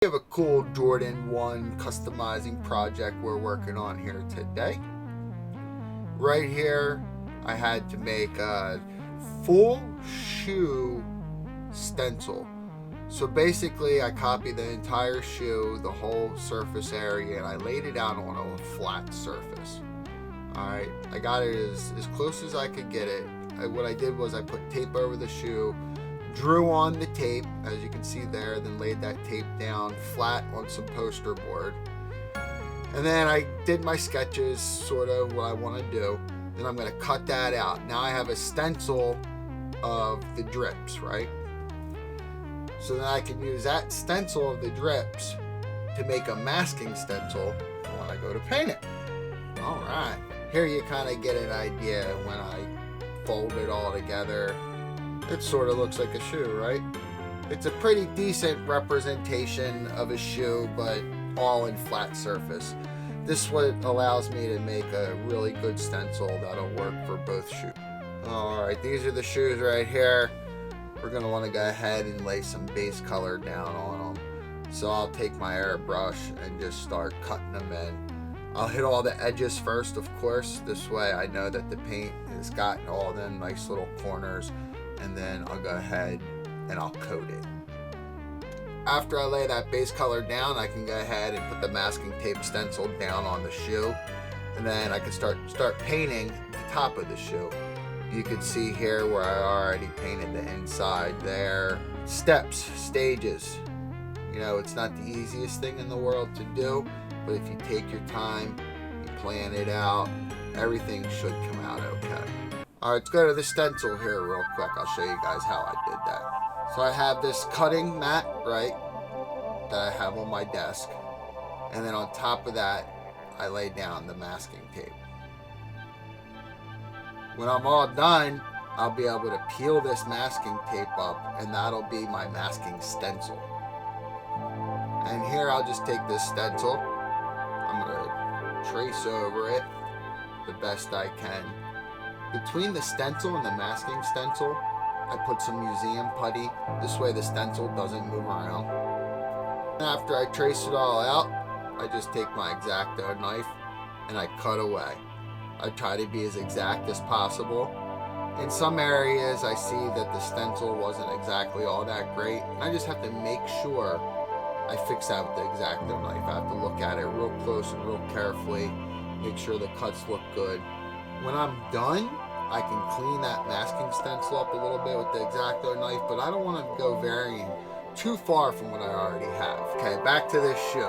We have a cool Jordan 1 customizing project we're working on here today. Right here, I had to make a full shoe stencil. So basically, I copied the entire shoe, the whole surface area, and I laid it out on a flat surface. Alright, I got it as close as I could get it. What I did was I put tape over the shoe, drew on the tape, as you can see there, then laid that tape down flat on some poster board. And then I did my sketches, sort of what I want to do. Then I'm going to cut that out. Now I have a stencil of the drips, right? So then I can use that stencil of the drips to make a masking stencil when I go to paint it. Alright, here you kind of get an idea when I fold it all together. It sort of looks like a shoe, right? It's a pretty decent representation of a shoe, but all in flat surface. This is what allows me to make a really good stencil that'll work for both shoes. Alright, these are the shoes right here. We're going to want to go ahead and lay some base color down on them. So I'll take my airbrush and just start cutting them in. I'll hit all the edges first, of course. This way I know that the paint has gotten all them nice little corners. And then I'll go ahead and I'll coat it. After I lay that base color down, I can go ahead and put the masking tape stencil down on the shoe, and then I can start painting the top of the shoe. You can see here where I already painted the inside there. Steps, stages. You know, it's not the easiest thing in the world to do, but if you take your time, you plan it out, everything should come out okay. Alright, let's go to the stencil here real quick. I'll show you guys how I did that. So I have this cutting mat, right, that I have on my desk. And then on top of that, I lay down the masking tape. When I'm all done, I'll be able to peel this masking tape up, and that'll be my masking stencil. And here I'll just take this stencil. I'm going to trace over it the best I can. Between the stencil and the masking stencil, I put some museum putty. This way the stencil doesn't move around. And after I trace it all out, I just take my X-Acto knife and I cut away. I try to be as exact as possible. In some areas, I see that the stencil wasn't exactly all that great, and I just have to make sure I fix that with the X-Acto knife. I have to look at it real close and real carefully, make sure the cuts look good. When I'm done, I can clean that masking stencil up a little bit with the X-Acto knife, but I don't want to go varying too far from what I already have. Okay, back to this shoe.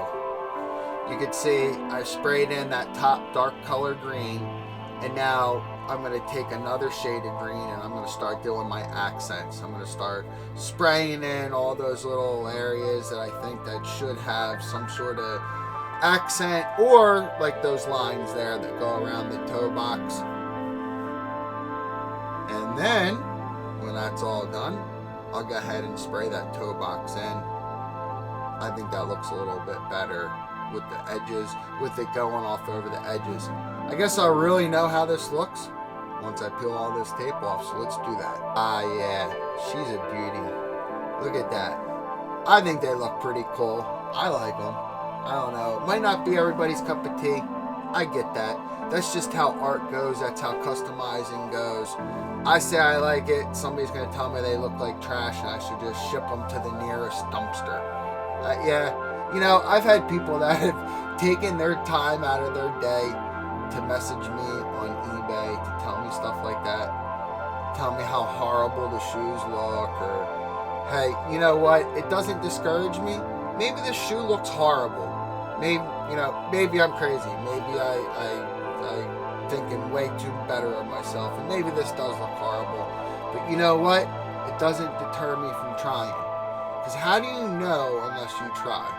You can see I sprayed in that top dark color green, and now I'm going to take another shade of green and I'm going to start doing my accents. I'm going to start spraying in all those little areas that I think that should have some sort of accent, or like those lines there that go around the toe box. And then when that's all done, I'll go ahead and spray that toe box in. I think that looks a little bit better with the edges, with it going off over the edges. I guess I'll really know how this looks once I peel all this tape off, so let's do that. Ah yeah, she's a beauty. Look at that. I think they look pretty cool. I like them. I don't know. It might not be everybody's cup of tea. I get that. That's just how art goes. That's how customizing goes. I say I like it. Somebody's going to tell me they look like trash and I should just ship them to the nearest dumpster. Yeah. You know, I've had people that have taken their time out of their day to message me on eBay to tell me stuff like that. Tell me how horrible the shoes look, or, hey, you know what? It doesn't discourage me. Maybe this shoe looks horrible. Maybe, you know, maybe I'm crazy. Maybe I'm thinking way too better of myself, and maybe this does look horrible. But you know what? It doesn't deter me from trying. Because how do you know unless you try?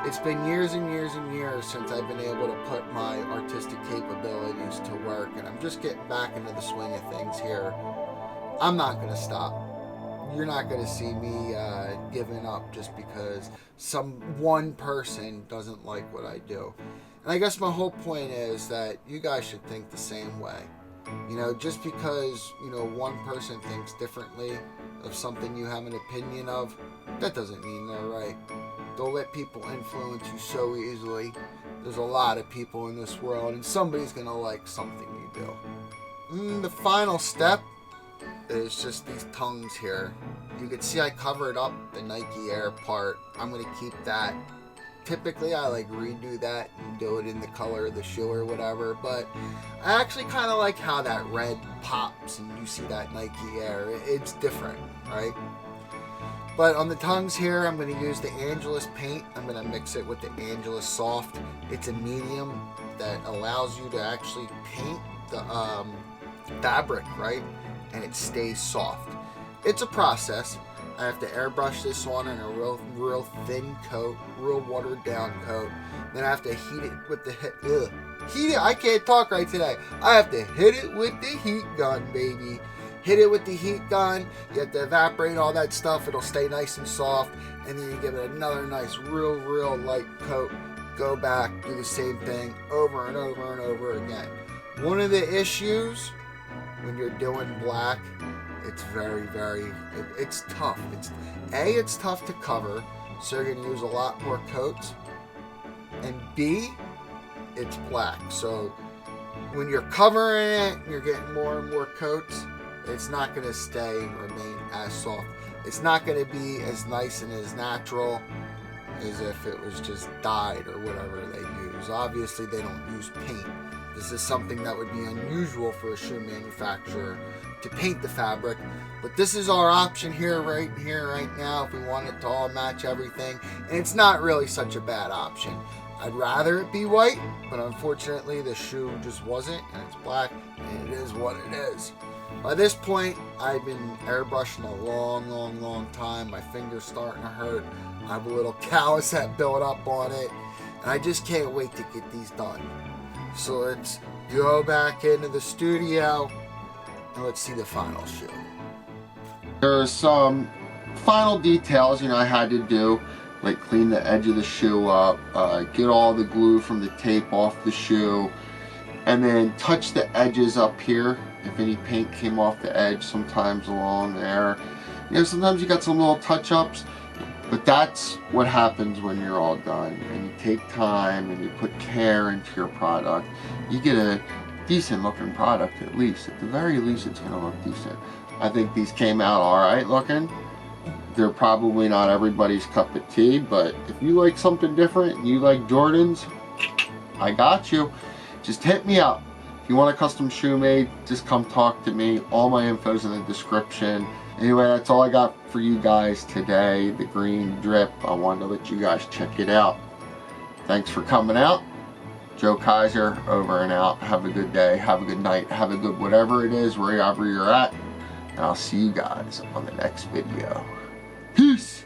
It's been years and years and years since I've been able to put my artistic capabilities to work, and I'm just getting back into the swing of things here. I'm not going to stop. You're not going to see me giving up just because some one person doesn't like what I do. And I guess my whole point is that you guys should think the same way. You know, just because, you know, one person thinks differently of something you have an opinion of, that doesn't mean they're right. Don't let people influence you so easily. There's a lot of people in this world, and somebody's gonna like something you do. The final step is just these tongues here. You can see I covered up the Nike Air part. I'm gonna keep that. Typically I like redo that and do it in the color of the shoe or whatever, but I actually kind of like how that red pops and you see that Nike Air. It's different, right? But on the tongues here, I'm going to use the Angelus paint. I'm going to mix it with the Angelus Soft. It's a medium that allows you to actually paint the fabric, right? And it stays soft. It's a process. I have to airbrush this on in a real thin coat, real watered down coat. Then I have to heat it with the heat it. I can't talk right today. I have to hit it with the heat gun, baby. Hit it with the heat gun. You have to evaporate all that stuff. It'll stay nice and soft. And then you give it another nice, real light coat. Go back, do the same thing over and over and over again. One of the issues when you're doing black, it's it's tough. It's tough to cover, so you're going to use a lot more coats. And B, it's black. So when you're covering it, you're getting more and more coats. It's not going to remain as soft. It's not going to be as nice and as natural as if it was just dyed or whatever they use. Obviously, they don't use paint. This is something that would be unusual for a shoe manufacturer to paint the fabric. But this is our option right now if we want it to all match everything. And it's not really such a bad option. I'd rather it be white, but unfortunately the shoe just wasn't, and it's black, and it is what it is. By this point, I've been airbrushing a long time. My finger's starting to hurt. I have a little callus that built up on it, and I just can't wait to get these done. So let's go back into the studio, and let's see the final shoe. There are some final details, I had to do, like clean the edge of the shoe up, get all the glue from the tape off the shoe, and then touch the edges up here. If any paint came off the edge sometimes along there. Sometimes you got some little touch-ups, but that's what happens when you're all done. And you take time and you put care into your product. You get a decent looking product at least. At the very least, it's going to look decent. I think these came out alright looking. They're probably not everybody's cup of tea, but if you like something different and you like Jordans, I got you. Just hit me up. If you want a custom shoe made, just come talk to me. All my info's in the description. Anyway, that's all I got for you guys today. The green drip. I wanted to let you guys check it out. Thanks for coming out. Joe Kyser, over and out. Have a good day. Have a good night. Have a good whatever it is, wherever you're at. And I'll see you guys on the next video. Peace!